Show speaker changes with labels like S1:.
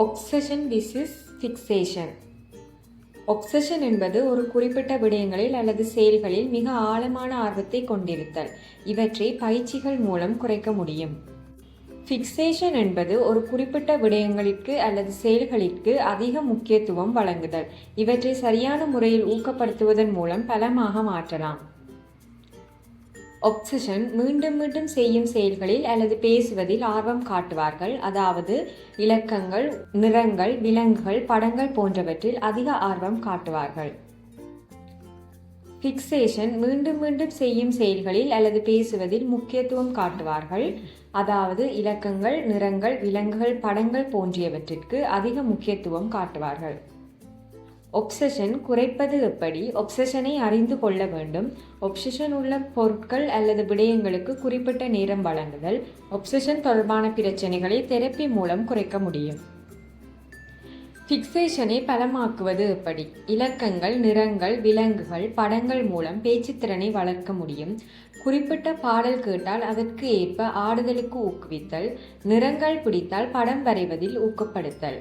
S1: Obsession விசிஸ் fixation. Obsession என்பது ஒரு குறிப்பிட்ட விடயங்களில் அல்லது செயல்களில் மிக ஆழமான ஆர்வத்தை கொண்டிருத்தல். இவற்றை பயிற்சிகள் மூலம் குறைக்க முடியும். ஃபிக்சேஷன் என்பது ஒரு குறிப்பிட்ட விடயங்களிற்கு அல்லது செயல்களிற்கு அதிக முக்கியத்துவம் வழங்குதல். இவற்றை சரியான முறையில் ஊக்கப்படுத்துவதன் மூலம் பலமாக மாற்றலாம். ஒப்சஷன் மீண்டும் மீண்டும் செய்யும் செயல்களில் அல்லது பேசுவதில் ஆர்வம் காட்டுவார்கள், அதாவது இலக்கங்கள், நிறங்கள், விலங்குகள், படங்கள் போன்றவற்றில் அதிக ஆர்வம் காட்டுவார்கள். ஃபிக்சேஷன் மீண்டும் மீண்டும் செய்யும் செயல்களில் அல்லது பேசுவதில் முக்கியத்துவம் காட்டுவார்கள், அதாவது இலக்கங்கள், நிறங்கள், விலங்குகள், படங்கள் போன்றவற்றிற்கு அதிக முக்கியத்துவம் காட்டுவார்கள். ஒப்சஷன் குறைப்பது எப்படி? ஒப்சஷனை அறிந்து கொள்ள வேண்டும். ஒப்சஷன் உள்ள பொருட்கள் அல்லது விடயங்களுக்கு குறிப்பிட்ட நேரம் வழங்குதல். ஒப்சஷன் தொடர்பான பிரச்சனைகளை தெரப்பி மூலம் குறைக்க முடியும். ஃபிக்சேஷனை பலமாக்குவது எப்படி? இலக்கங்கள், நிறங்கள், விலங்குகள், படங்கள் மூலம் பேச்சுத்திறனை வளர்க்க முடியும். குறிப்பிட்ட பாடல் கேட்டால் அதற்கு ஏற்ப ஆடுதலுக்கு ஊக்குவித்தல். நிறங்கள் பிடித்தால் படம் வரைவதில் ஊக்கப்படுத்தல்.